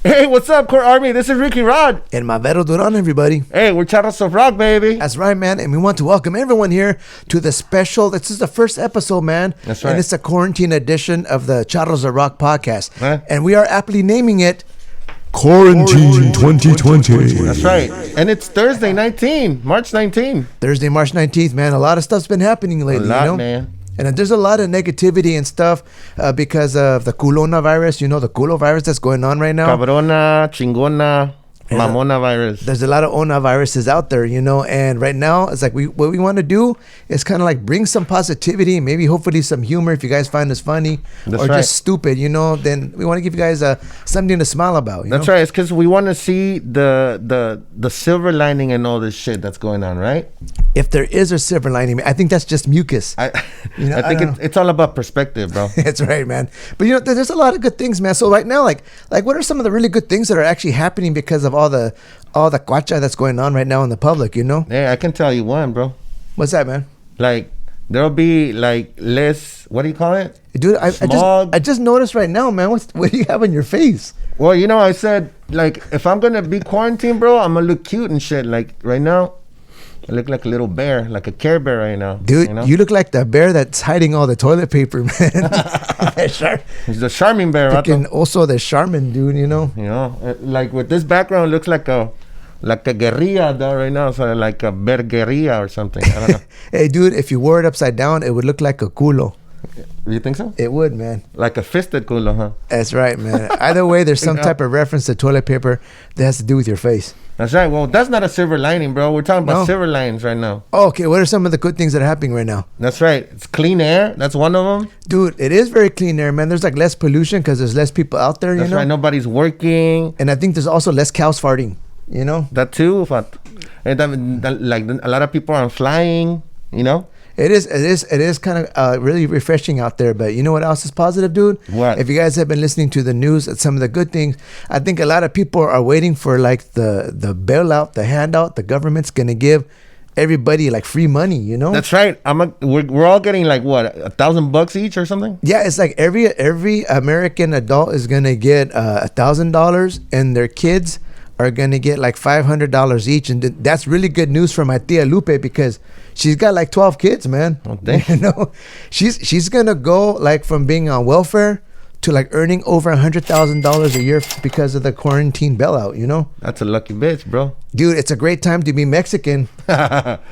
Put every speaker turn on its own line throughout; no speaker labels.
Hey, what's up, Core Army? This is Ricky Rodd.
And Mavero Duran, everybody.
Hey, we're Charros of Rock, baby.
That's right, man. And we want to welcome everyone here to the special. This is the first episode, man.
That's right.
And it's a quarantine edition of the Charros of Rock podcast.
Huh?
And we are aptly naming it COR-Antine 2020.
That's right. And it's Thursday, March 19.
Thursday, March 19th, man. A lot of stuff's been happening lately,
A lot,
you know?
man.
And there's a lot of negativity and stuff because of the Culona Virus, the Culona Virus that's going on right now.
Cabrona, chingona, mamona virus.
There's a lot of Ona viruses out there, and right now it's like what we want to do is kind of like bring some positivity, maybe hopefully some humor if you guys find us funny.
That's
or
right.
just stupid, then we want to give you guys something to smile about.
That's right. It's because we want to see the silver lining in all this shit that's going on, right?
If there is a silver lining, I think that's just mucus.
I think it's all about perspective, bro.
That's right, man. But there's a lot of good things, man. So right now, like what are some of the really good things that are actually happening because of all the cuacha that's going on right now in the public,
Yeah, I can tell you one, bro.
What's that, man?
Like, there'll be like less, what do you call it?
Dude, I just noticed right now, man. What do you have on your face?
Well, I said, like, if I'm going to be quarantined, bro, I'm going to look cute and shit. Like, right now, I look like a little bear, like a Care Bear right now.
Dude, you look like the bear that's hiding all the toilet paper, man.
He's the charming bear, right?
And also the Charmin, dude,
like with this background, it looks like a guerrilla though right now, so like a bear guerrilla or something. I don't know.
Hey, dude, if you wore it upside down, it would look like a culo.
You think so?
It would, man.
Like a fisted culo, huh?
That's right, man. Either way, there's some type of reference to toilet paper that has to do with your face.
That's right. Well, that's not a silver lining, bro. We're talking about silver linings right now.
Oh, okay, what are some of the good things that are happening right now?
That's right. It's clean air. That's one of them.
Dude, it is very clean air, man. There's like less pollution because there's less people out there,
That's right. Nobody's working.
And I think there's also less cows farting,
That too. And like a lot of people aren't flying,
It is kind of really refreshing out there. But you know what else is positive, dude?
What?
If you guys have been listening to the news, some of the good things, I think a lot of people are waiting for like the bailout, the handout the government's gonna give everybody like free money.
That's right. We're all getting like what, $1,000 each or something?
Yeah, it's like every American adult is gonna get $1,000, and their kids are gonna get like $500 each, and that's really good news for my tia Lupe because she's got like 12 kids, man.
Oh, damn.
She's gonna go like from being on welfare to like earning over $100,000 a year because of the quarantine bailout.
That's a lucky bitch, bro.
Dude, it's a great time to be Mexican,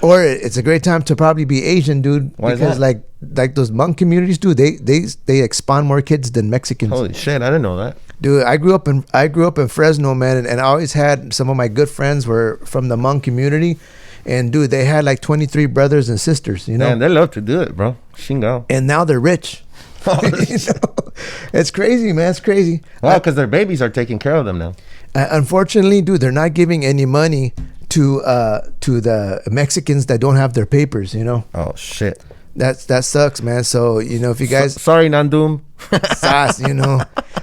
or it's a great time to probably be Asian, dude.
Why
because
is that?
like those Hmong communities, dude, they spawn more kids than Mexicans.
Holy shit, I didn't know that.
Dude, I grew up in Fresno, man, and I always had some of my good friends were from the Hmong community, and dude, they had like 23 brothers and sisters,
Man, they love to do it, bro. Shingo.
And now they're rich. It's crazy, man. It's crazy.
Well, because their babies are taking care of them now.
Unfortunately, dude, they're not giving any money to the Mexicans that don't have their papers.
Oh shit.
That sucks, man. So if you guys
sorry, Nandum.
Sass,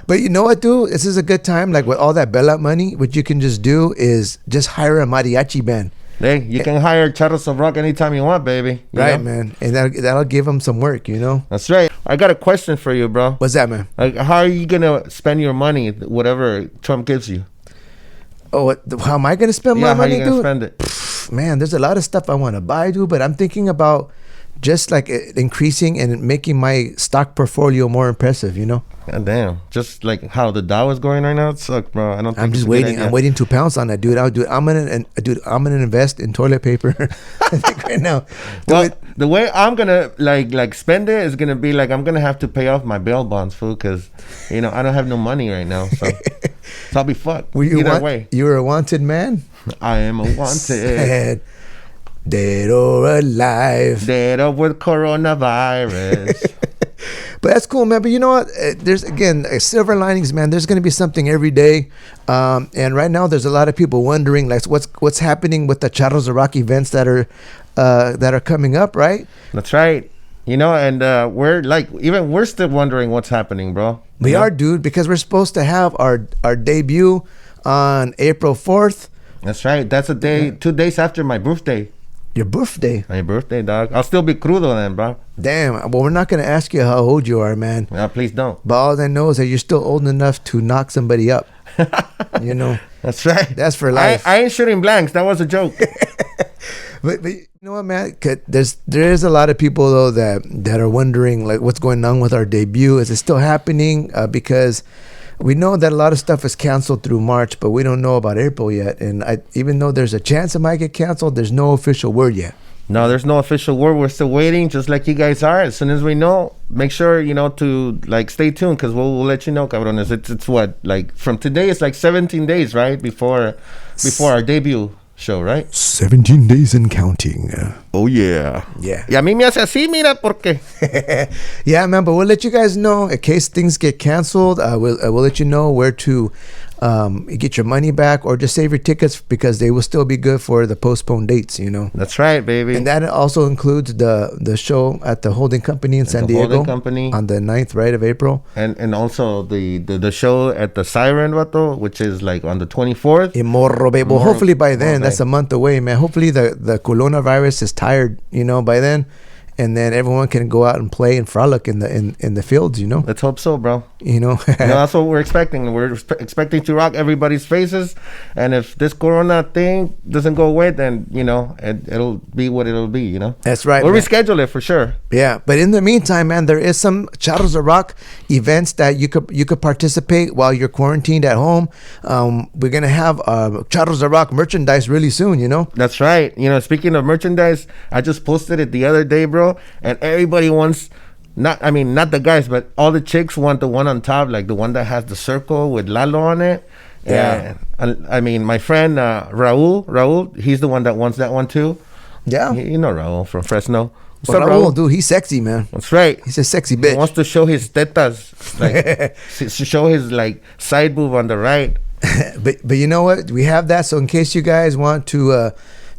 But you know what, dude? This is a good time. Like with all that bailout money, what you can just do is just hire a mariachi band.
Hey, you can hire Charros of Rock anytime you want, baby.
Right, man. And that'll give them some work,
That's right. I got a question for you, bro.
What's that, man?
Like, how are you going to spend your money, whatever Trump gives you?
Oh, how am I going to spend my money, dude?
How are you going to spend it?
Man, there's a lot of stuff I want to buy, dude, but I'm thinking about just like increasing and making my stock portfolio more impressive,
God damn. Just like how the Dow is going right now, it sucks, bro. I don't think
I'm just waiting. I'm waiting to pounce on that, dude. I'm gonna invest in toilet paper. I think right now.
Well, the way I'm gonna like spend it is gonna be like I'm gonna have to pay off my bail bonds, fool, because I don't have no money right now, so I'll be fucked. Either way.
You're a wanted man.
I am a wanted.
Dead or alive.
Dead up with coronavirus.
But that's cool, man. But you know what? There's, again, silver linings, man. There's going to be something every day. And right now, there's a lot of people wondering, like, what's happening with the Charros of Rock events that are coming up, right?
That's right. And we're still wondering what's happening, bro.
We are, dude, because we're supposed to have our debut on April 4th.
That's right. That's a day, 2 days after my birthday.
Your birthday?
My birthday, dog. I'll still be crudo then, bro.
Damn. Well, we're not going to ask you how old you are, man.
Yeah, please don't.
But all I know is that you're still old enough to knock somebody up. You know.
That's right.
That's for life.
I ain't shooting blanks. That was a joke.
But you know what, man? There is a lot of people though that are wondering like what's going on with our debut. Is it still happening? Because we know that a lot of stuff is canceled through March, but we don't know about April yet. And even though there's a chance it might get canceled, there's no official word yet.
No, there's no official word. We're still waiting, just like you guys are. As soon as we know, make sure, to like stay tuned, because we'll let you know, cabrones. It's what, like from today, it's like 17 days, right? Before our debut show, right?
17 days and counting.
Oh, yeah.
Yeah.
Y a mí me hace así, mira, porque.
Yeah, man, but we'll let you guys know in case things get canceled. We'll let you know where to get your money back or just save your tickets because they will still be good for the postponed dates,
That's right, baby.
And that also includes the show at the holding company in San Diego
holding company
on the 9th, right, of April.
And also the show at the Siren, vato, which is like on the 24th.
In Morro, baby. Well, hopefully by then, that's a month away, man. Hopefully the Culona Virus is tired, by then. And then everyone can go out and play and frolic in the fields,
Let's hope so, bro.
That's
what we're expecting. We're expecting to rock everybody's faces. And if this Corona thing doesn't go away, then, it'll be what it'll be,
That's right.
We'll reschedule it for sure.
Yeah. But in the meantime, man, there is some Charros of Rock events that you could participate while you're quarantined at home. We're going to have Charros of Rock merchandise really soon,
That's right. Speaking of merchandise, I just posted it the other day, bro. And everybody wants, not the guys, but all the chicks want the one on top, like the one that has the circle with Lalo on it.
Yeah.
And my friend Raul, he's the one that wants that one too.
Yeah.
Raul from Fresno.
What's up, Raul? Dude, he's sexy, man.
That's right.
He's a sexy bitch.
He wants to show his tetas, like to show his like side boob on the right.
but you know what? We have that. So in case you guys want to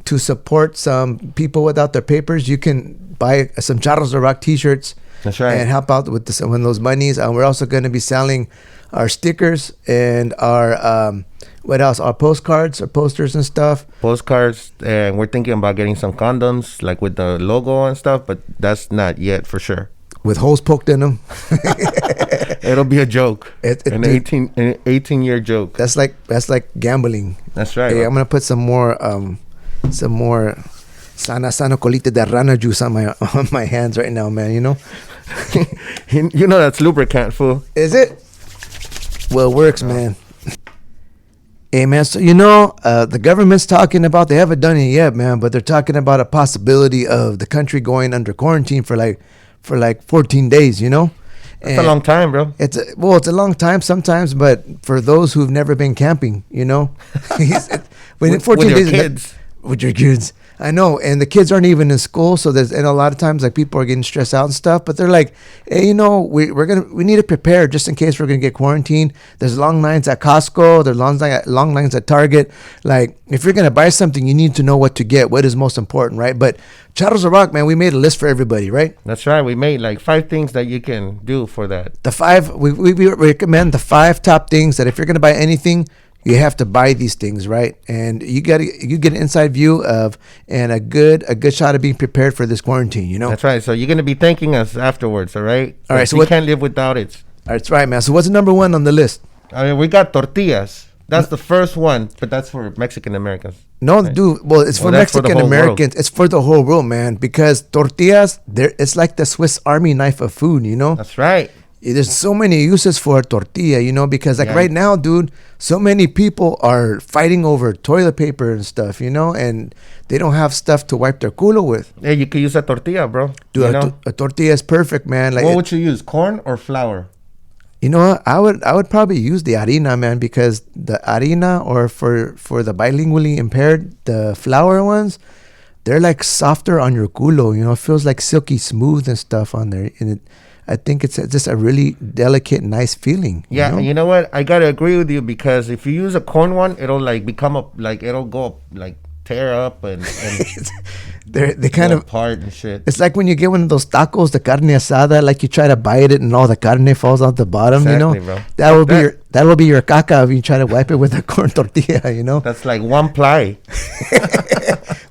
support some people without their papers, you can buy some Charros of Rock t-shirts.
That's right.
And help out with some of those monies. We're also going to be selling our stickers and our what else? Our postcards, our posters and stuff.
Postcards, and we're thinking about getting some condoms, like with the logo and stuff, but that's not yet for sure.
With holes poked in them.
It'll be a joke. An 18-year joke.
That's like gambling.
That's right.
Hey, I'm gonna put some more sana colita de rana juice on my hands right now, man.
That's lubricant, fool.
Is it? Well, it works, man. Hey, man. So the government's talking about, they haven't done it yet, man, but they're talking about a possibility of the country going under quarantine for like 14 days.
It's a long time, bro.
It's a long time sometimes, but for those who've never been camping,
with
14
your
days
kids.
With your kids. I know, and the kids aren't even in school, so and a lot of times like people are getting stressed out and stuff. But they're like, hey, we need to prepare just in case we're gonna get quarantined. There's long lines at Costco. There's long lines at Target. Like if you're gonna buy something, you need to know what to get, what is most important, right? But Charros of Rock, man, we made a list for everybody, right?
That's right. We made like 5 things that you can do for that.
We recommend the 5 top things that if you're gonna buy anything, you have to buy these things, right? And you get an inside view of and a good shot of being prepared for this quarantine,
That's right. So you're gonna be thanking us afterwards, all right?
All right. So
we can't live without it.
That's right, man. So what's number 1 on the list?
We got tortillas. That's the first one, but that's for Mexican Americans.
No, right? Dude. Well, it's for Mexican Americans. It's for the whole world, man. Because tortillas, it's like the Swiss Army knife of food,
That's right.
There's so many uses for a tortilla, because right now, dude, so many people are fighting over toilet paper and stuff, and they don't have stuff to wipe their culo with.
Yeah, you could use a tortilla, bro.
Dude, a tortilla is perfect, man. Like,
what would you use, corn or flour?
You know what? I would probably use the harina, man, because the harina, or for the bilingually impaired, the flour ones, they're like softer on your culo. It feels like silky smooth and stuff on there, and I think it's just a really delicate, nice feeling.
Yeah, you know what? I gotta agree with you, because if you use a corn one, it'll like become it'll go up, like tear up and
they kind of
apart and shit.
It's like when you get one of those tacos, the carne asada, like you try to bite it and all the carne falls out the bottom.
Exactly, bro.
That will be your caca if you try to wipe it with a corn tortilla.
That's like one ply.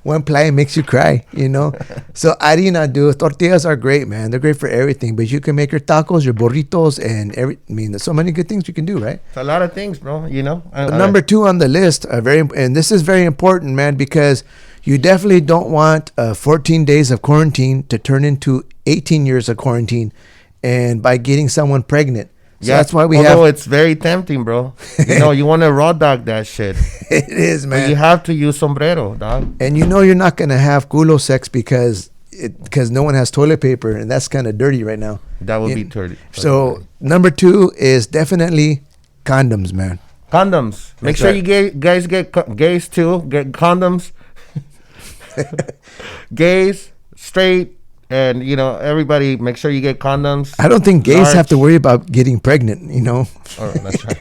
One ply makes you cry, you know. So harina, dude. Tortillas are great, man. They're great for everything. But you can make your tacos, your burritos, and I mean, there's so many good things you can do, right?
It's a lot of things, bro. You know.
Number 2 on the list, and this is very important, man, because you definitely don't want 14 days of quarantine to turn into 18 years of quarantine, and by getting someone pregnant. So that's why
although it's very tempting, bro. You know, you want to raw dog that shit.
It is, man.
But you have to use sombrero, dog.
And you know you're not going to have culo sex because no one has toilet paper, and that's kind of dirty right now.
That would be dirty.
So number 2 is definitely condoms, man.
Condoms. Make sure you guys get gays too. Get condoms. Gays, straight. And, you know, everybody, make sure you get condoms.
I don't think gays have to worry about getting pregnant, you know.
Oh, that's right.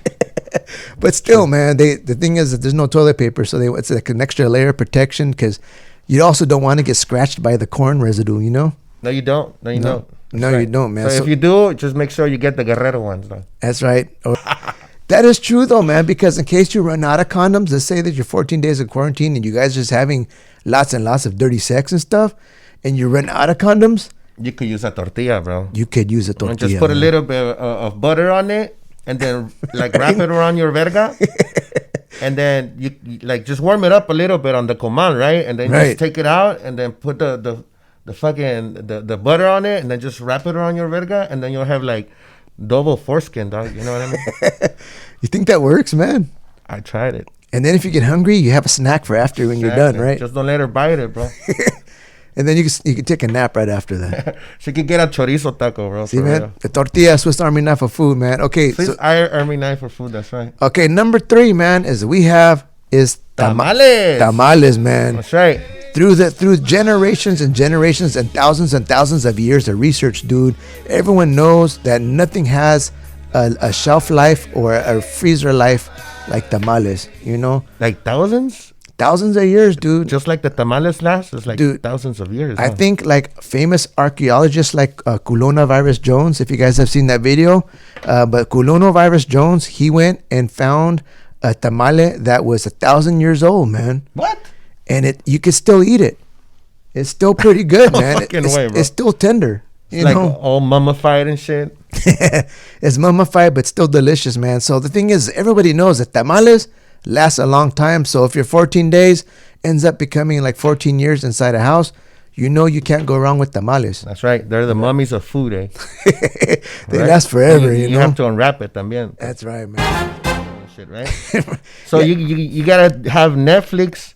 But still, man, the thing is that there's no toilet paper, so it's like an extra layer of protection because you also don't want to get scratched by the corn residue, you know.
No, you don't. No, you don't.
No, you don't, man.
So if you do, just make sure you get the Guerrero ones, though.
That's right. That is true, though, man, because in case you run out of condoms, let's say that you're 14 days of quarantine and you guys are just having lots and lots of dirty sex and stuff, and you run out of condoms,
you could use a tortilla, bro.
You could use a tortilla.
And just put a little bit of butter on it, and then like wrap it around your verga, and then you like just warm it up a little bit on the comal, right? And then just take it out, and then put the fucking the butter on it, and then just wrap it around your verga, and then you'll have like double foreskin, dog. You know what I mean?
You think that works, man?
I tried it.
And then if you get hungry, you have a snack for after when you're done, right?
Just don't let her bite it, bro.
And then you can take a nap right after that.
She could get a chorizo taco, bro.
See, man? The tortilla, Swiss Army knife for food, man. Okay.
Swiss Army knife for food, that's right.
Okay, number 3, man, is
tamales.
Tamales, man.
That's right.
Through generations and generations and thousands of years of research, dude, everyone knows that nothing has a shelf life or a freezer life like tamales, you know?
Like thousands?
Thousands of years, dude.
Just like the tamales last, it's like thousands of years.
I think like famous archaeologists like Culona Virus Jones, if you guys have seen that video, but Culona Virus Jones, he went and found a tamale that was 1,000 years old, man.
What?
And you could still eat it. It's still pretty good, man. It's still tender.
It's like all mummified and shit.
It's mummified, but still delicious, man. So the thing is, everybody knows that tamales last a long time. So if your 14 days ends up becoming like 14 years inside a house, you know you can't go wrong with tamales.
That's right. They're the mummies of food, eh?
They last forever, you know.
You have to unwrap it también.
That's right, man.
Shit, right? So you gotta have Netflix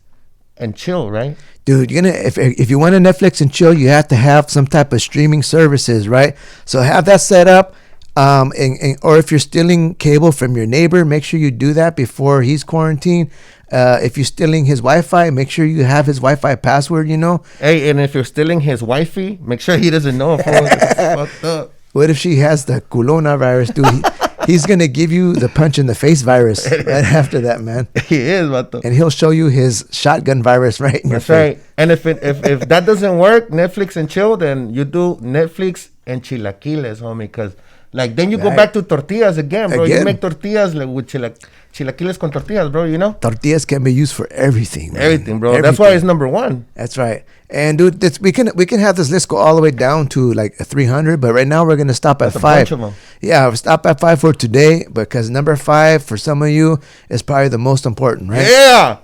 and chill, right?
Dude, if you want to Netflix and chill, you have to have some type of streaming services, right? So have that set up. Or if you're stealing cable from your neighbor, make sure you do that before he's quarantined. If you're stealing his Wi-Fi, make sure you have his Wi-Fi password, you know.
Hey, and if you're stealing his wifey, make sure he doesn't know. It's fucked up.
What if she has the Culona virus, dude? He's going to give you the punch in the face virus right after that, man.
He is, vato.
And he'll show you his shotgun virus right in your face.
That's right. And if that doesn't work, Netflix and chill, then you do Netflix and chilaquiles, homie, because like then you go back to tortillas again, bro. You make tortillas like with chilaquiles con tortillas, bro, you know?
Tortillas can be used for everything, man.
Everything, bro. Everything. That's why it's number 1.
That's right. And dude, we can have this list go all the way down to like 300, but right now we're going to stop at 5.
A bunch of them.
Yeah, we'll stop at 5 for today because number 5 for some of you is probably the most important, right?
Yeah.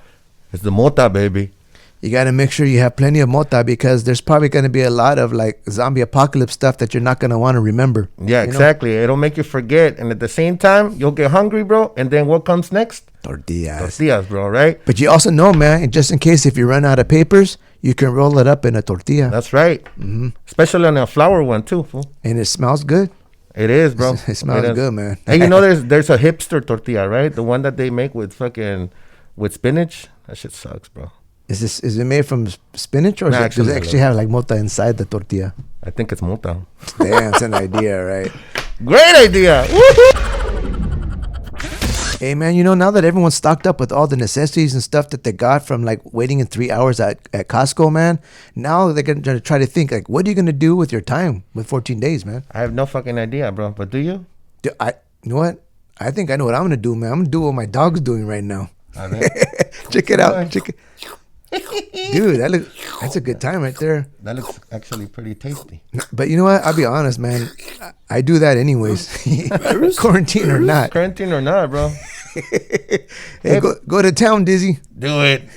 It's the mota, baby.
You got to make sure you have plenty of mota because there's probably going to be a lot of like zombie apocalypse stuff that you're not going to want to remember.
Yeah, exactly. It'll make you forget. And at the same time, you'll get hungry, bro. And then what comes next?
Tortillas.
Tortillas, bro, right?
But you also know, man, just in case if you run out of papers, you can roll it up in a tortilla.
That's right. Mm-hmm. Especially on a flour one, too, fool.
And it smells good.
It is, bro.
It smells good, man.
And you know there's a hipster tortilla, right? The one that they make with spinach. That shit sucks, bro.
Is it made from spinach or does it actually have like mota inside the tortilla?
I think it's mota.
Damn, it's an idea, right?
Great idea.
Hey, man, you know, now that everyone's stocked up with all the necessities and stuff that they got from like waiting in 3 hours at Costco, man, now they're going to try to think like, what are you going to do with your time with 14 days, man?
I have no fucking idea, bro. But do you?
You know what? I think I know what I'm going to do, man. I'm going to do what my dog's doing right now. Check it out. Check it. Dude, that's a good time right there.
That looks actually pretty tasty.
But you know what? I'll be honest, man. I do that anyways. Quarantine or not.
Quarantine or not, bro.
Hey, go to town, Dizzy.
Do it.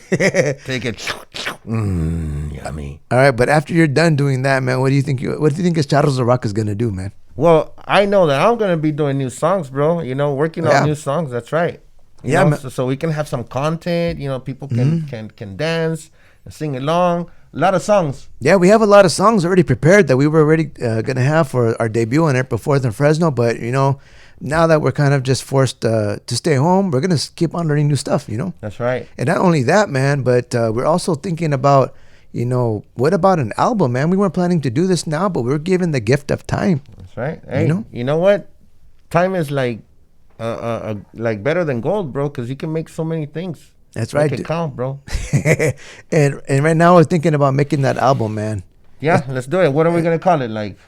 Take it. Yummy.
All right, but after you're done doing that, man, what do you think is Charros of Rock is gonna do, man?
Well, I know that I'm gonna be doing new songs, bro. You know, working on new songs. That's right. You know, so we can have some content. You know, people can dance and sing along. A lot of songs.
Yeah, we have a lot of songs already prepared that we were already gonna have for our debut on April 4th in Fresno. But you know, now that we're kind of just forced to stay home, we're gonna keep on learning new stuff. You know.
That's right.
And not only that, man, but we're also thinking about, you know, what about an album, man? We weren't planning to do this now, but we're given the gift of time.
That's right. Hey, you know what? Time is like better than gold, bro, because you can make so many things.
That's right.
Make it count, bro.
and right now we're thinking about making that album, man.
Yeah, let's do it. What are we gonna call it? Like,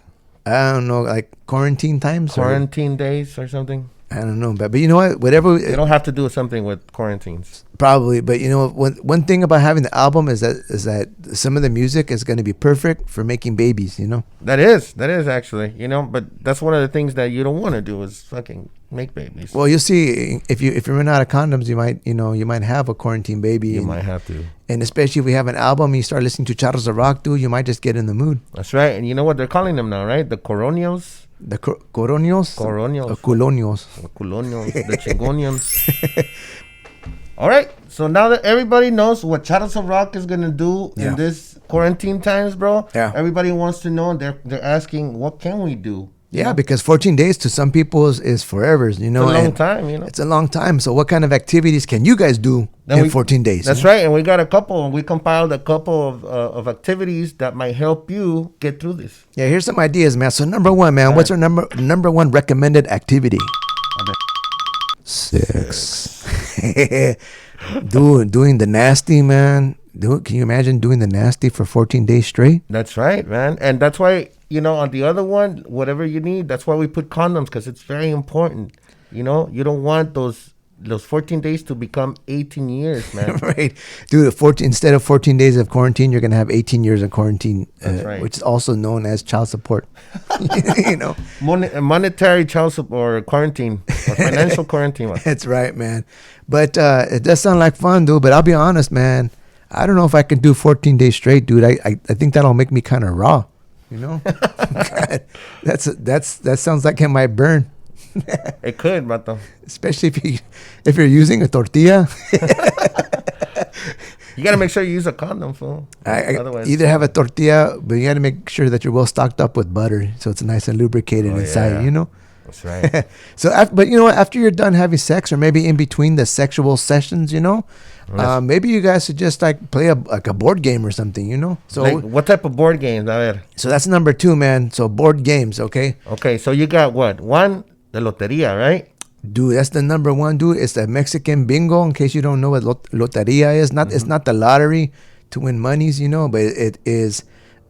I don't know, like quarantine times,
quarantine days or something.
I don't know, but you know what? Whatever.
You don't have to do something with quarantines.
Probably, but you know, one thing about having the album is that some of the music is going to be perfect for making babies. You know.
That is actually, you know, but that's one of the things that you don't want to do is fucking make babies.
Well, you'll see if you run out of condoms, you might have a quarantine baby.
You might have to.
And especially if we have an album, you start listening to Charros of Rock, dude, you might just get in the mood.
That's right, and you know what they're calling them now, right? The Coronios.
The Coronios?
Coronios.
Culonios.
Culonios. The Chingonians. All right. So now that everybody knows what Charros of Rock is going to do in this quarantine times, bro.
Yeah.
Everybody wants to know. They're asking, what can we do?
Yeah, because 14 days to some people is forever, you know.
It's a long time, you know.
It's a long time. So what kind of activities can you guys do in 14 days?
That's right. And we got a couple. We compiled a couple of activities that might help you get through this.
Yeah, here's some ideas, man. So number one, man, what's our number one recommended activity? Sex. Doing the nasty, man. Can you imagine doing the nasty for 14 days straight?
That's right, man. And that's why, you know, on the other one, whatever you need, that's why we put condoms, because it's very important. You know, you don't want those 14 days to become 18 years, man.
Right. Dude, instead of 14 days of quarantine, you're going to have 18 years of quarantine,
right.
Which is also known as child support. You know,
monetary child support or quarantine or financial quarantine.
That's right, man. But it does sound like fun, dude. But I'll be honest, man. I don't know if I can do 14 days straight, dude. I think that'll make me kind of raw. You know, God, that sounds like it might burn.
It could, Bato.
Especially if you're using a tortilla.
You gotta make sure you use a condom, fool.
Otherwise, either have a tortilla, but you gotta make sure that you're well stocked up with butter, so it's nice and lubricated inside. Yeah. You know.
That's right.
But you know what? After you're done having sex, or maybe in between the sexual sessions, you know, maybe you guys should just like play a board game or something, you know. So
like, what type of board games?
So that's number 2, man. So board games, okay.
Okay, so you got what? One, the loteria, right?
Dude, that's the number 1, dude. It's the Mexican bingo. In case you don't know what loteria is, it's not the lottery to win monies, you know, but it is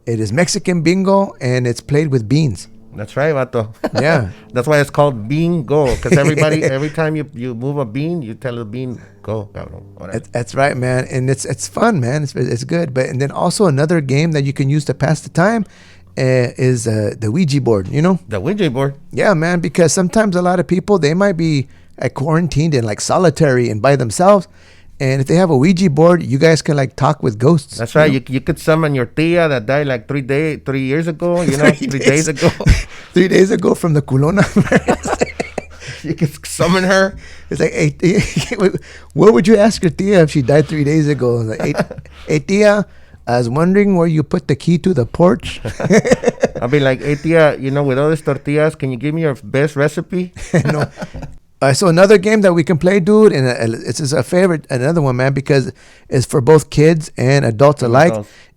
Mexican bingo, and it's played with beans.
That's right, Vato.
Yeah.
That's why it's called bean go, because every time you move a bean, you tell the bean go.
That's right, man. And it's fun, man. It's good. And then also another game that you can use to pass the time is the Ouija board, you know?
The Ouija board?
Yeah, man, because sometimes a lot of people, they might be quarantined and like solitary and by themselves. And if they have a Ouija board, you guys can like talk with ghosts.
That's right. You could summon your tia that died like 3 years ago. You know, 3 days ago.
3 days ago from the Culona Virus.
You could summon her.
It's like, hey, what would you ask your tia if she died 3 days ago? Like, hey, tia, I was wondering where you put the key to the porch.
I'll be like, hey, tia, you know, with all these tortillas, can you give me your best recipe?
No. So another game that we can play, dude, and it's a favorite, another one, man, because it's for both kids and adults alike,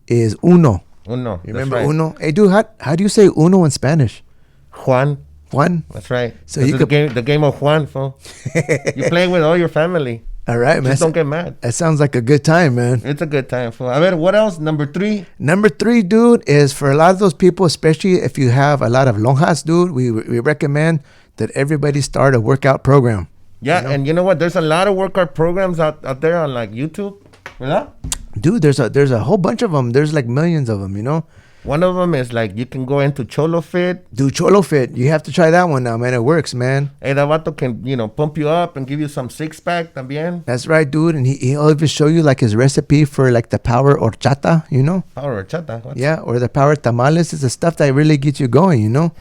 is Uno.
Uno.
You remember Uno? Hey, dude, how do you say Uno in Spanish?
Juan.
That's
right. So the game of Juan, fool. You play with all your family.
All right, man.
Just don't get mad.
That sounds like a good time, man.
It's a good time, fool. I mean, what else? Number 3?
Number 3, dude, is for a lot of those people, especially if you have a lot of lonjas, dude, we recommend that everybody start a workout program.
Yeah, you know? And you know what? There's a lot of workout programs out there on like YouTube. ¿Verdad?
Dude, there's a whole bunch of them. There's like millions of them, you know.
One of them is like you can go into Cholo Fit.
Dude, Cholo Fit, you have to try that one now, man. It works, man.
Hey, that vato can, pump you up and give you some six-pack también.
That's right, dude. And he'll even show you like his recipe for like the power horchata, you know?
Power horchata? What?
Yeah, or the power tamales. Is the stuff that really gets you going, you know?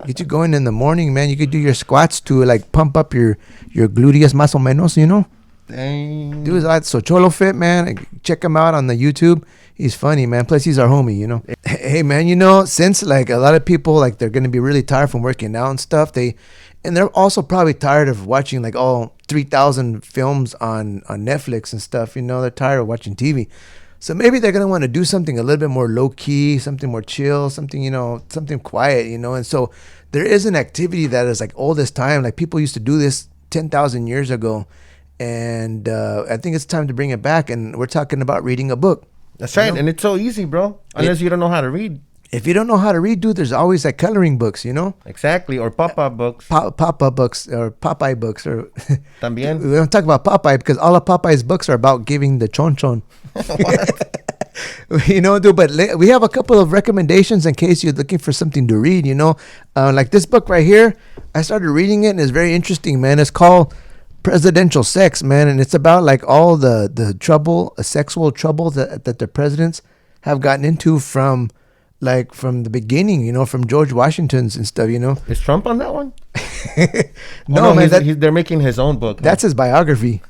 Get you going in the morning, man. You could do your squats to like pump up your gluteus más o menos, you know?
Dang.
Dude, so Cholo Fit, man. Check him out on the YouTube. He's funny, man. Plus, he's our homie, you know. Hey, man, you know, since like a lot of people, like they're going to be really tired from working out and stuff, and they're also probably tired of watching like all 3,000 films on Netflix and stuff, you know. They're tired of watching TV. So maybe they're going to want to do something a little bit more low key, something more chill, something, you know, something quiet, you know. And so there is an activity that is like old as time. Like people used to do this 10,000 years ago. And I think it's time to bring it back. And we're talking about reading a book.
That's right. You know? And it's so easy, bro. Unless you don't know how to read.
If you don't know how to read, dude, there's always like coloring books, you know?
Exactly. Or Papa books.
Papa books or Popeye books. Or
También.
We don't talk about Popeye because all of Popeye's books are about giving the chon chon. You know, dude, but we have a couple of recommendations in case you're looking for something to read, you know? Like this book right here, I started reading it and it's very interesting, man. It's called Presidential Sex, man, and it's about like all the trouble, sexual trouble that the presidents have gotten into from the beginning, you know, from George Washington's and stuff, you know.
Is Trump on that one?
No, man,
they're making his own book.
That's his biography.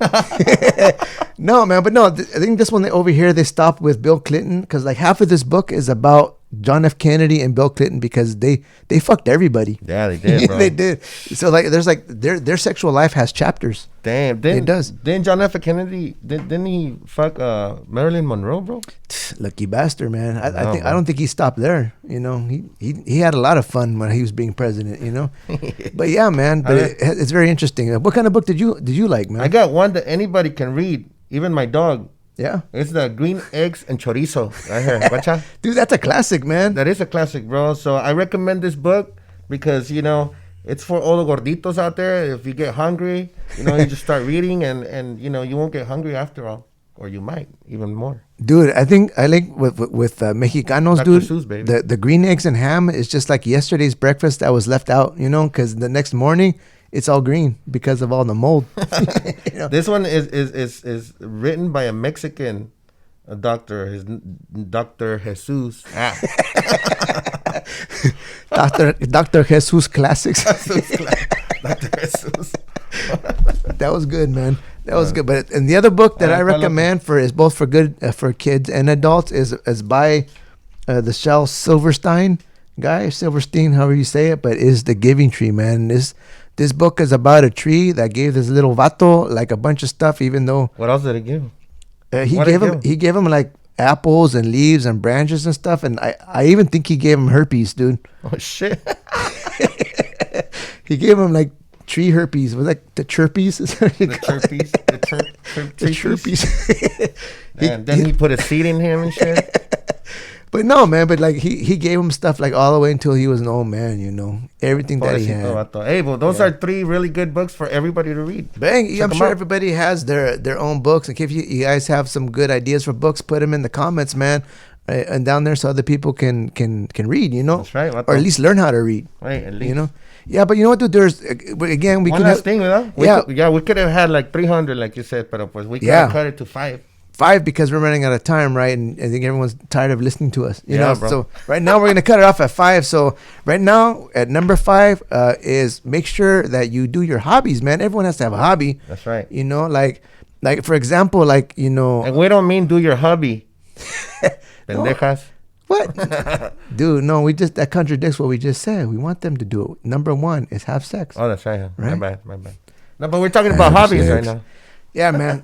No, man, but no, I think this one over here they stopped with Bill Clinton because like half of this book is about John F. Kennedy and Bill Clinton because they fucked everybody.
Yeah, they did, bro.
They did. So like, there's like their sexual life has chapters.
Damn,
it does.
Didn't John F. Kennedy didn't he fuck Marilyn Monroe, bro?
Lucky bastard, man. I don't think he stopped there. You know, he had a lot of fun when he was being president. You know, but yeah, man. But it's very interesting. What kind of book did you like, man?
I got one that anybody can read, even my dog.
Yeah,
it's the Green Eggs and Chorizo right here. Watcha?
Dude, that's a classic, man.
That is a classic, bro. So I recommend this book because, you know, it's for all the gorditos out there. If you get hungry, you know, you just start reading and you know, you won't get hungry after all. Or you might, even more.
Dude, I think I like with Mexicanos,
Dr.
dude,
Seuss, baby.
the green eggs and ham is just like yesterday's breakfast that was left out, you know, because the next morning it's all green because of all the mold.
You know? This one is written by a Mexican doctor, Dr. Jesus.
Dr. Jesus Classics.
Dr. Jesus.
That was good, man. That was good. But and the other book that I recommend is both for good for kids and adults is by the Shel Silverstein guy, Silverstein, however you say it, but is The Giving Tree, man. This book is about a tree that gave this little vato like a bunch of stuff, even though.
What else did it give?
He gave him like apples and leaves and branches and stuff, and I even think he gave him herpes, dude.
Oh shit!
He gave him like tree herpes. Was like the chirpies?
The chirpies. And then he put a seed in him and shit.
But no, man. But like he gave him stuff like all the way until he was an old man. You know, everything that he had.
Hey, well, those are 3 really good books for everybody to read.
Bang! I'm sure everybody has their own books. And if you guys have some good ideas for books, put them in the comments, man. And down there so other people can read. You know,
that's right.
Or at least learn how to read.
Right. At least.
You know. Yeah, but you know what, dude? There's again we
one
could
last thing, though. We could have had like 300, like you said, but we could have cut it to 5.
5 because we're running out of time, right? And I think everyone's tired of listening to us. You know,
bro.
So right now we're gonna cut it off at 5. So right now at number 5 is make sure that you do your hobbies, man. Everyone has to have a hobby.
That's right.
You know, like for example, like you know.
And we don't mean do your hobby. Pendejas.
What? Dude, no, that contradicts what we just said. We want them to do it. Number 1 is have sex.
Oh, that's right. My bad. No, but we're talking about hobbies right now.
Yeah, man.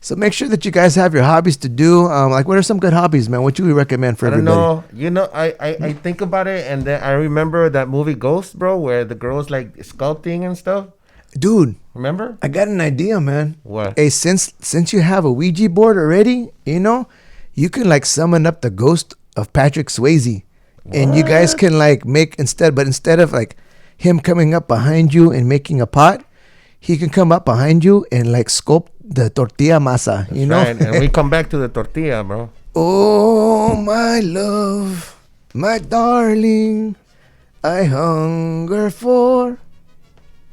So make sure that you guys have your hobbies to do. Like, what are some good hobbies, man? What do we recommend for everybody?
I don't know. You know, I think about it, and then I remember that movie Ghost, bro, where the girl's like sculpting and stuff.
Dude,
remember?
I got an idea, man.
What?
Hey, since you have a Ouija board already, you know, you can like summon up the ghost of Patrick Swayze, and you guys can like instead of like him coming up behind you and making a pot, he can come up behind you and like scope the tortilla masa.
That's
you know,
right. And we come back to the tortilla, bro.
Oh, my love, my darling, I hunger for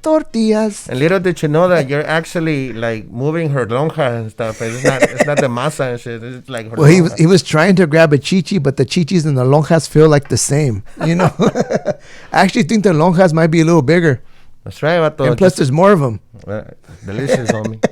tortillas.
And little did you know that you're actually like moving her lonja and stuff. It's not the masa and shit. It's like her
Well,
lonja.
he was trying to grab a chichi, but the chichis and the lonjas feel like the same. You know, I actually think the lonjas might be a little bigger.
That's right, vato.
And plus, there's more of them.
Delicious, homie.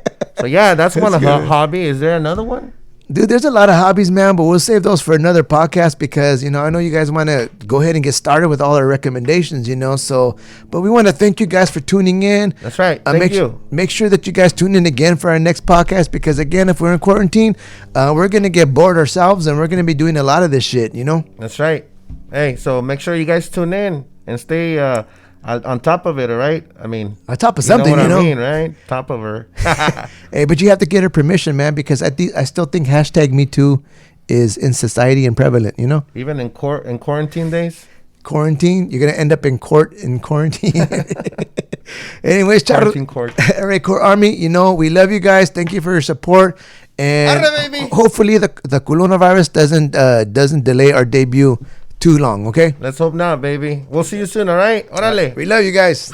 So yeah, that's one hobby. Is there another one?
Dude, there's a lot of hobbies, man, but we'll save those for another podcast because, you know, I know you guys want to go ahead and get started with all our recommendations, you know, so, but we want to thank you guys for tuning in.
That's right. Thank you.
Make sure that you guys tune in again for our next podcast because, again, if we're in quarantine, we're going to get bored ourselves and we're going to be doing a lot of this shit, you know?
That's right. Hey, so make sure you guys tune in and stay on top of it, all right? I mean,
on top of something,
you know
I
mean, right? Top of her.
Hey, but you have to get her permission, man, because I still think #MeToo is in society and prevalent, you know?
Even in quarantine days?
Quarantine, you're going to end up in court in quarantine. Anyways,
Quarantine court.
All right, Core Army, you know, we love you guys. Thank you for your support. And hopefully the Culona Virus doesn't delay our debut too long, okay?
Let's hope not, baby. We'll see you soon, all right? Órale.
We love you guys.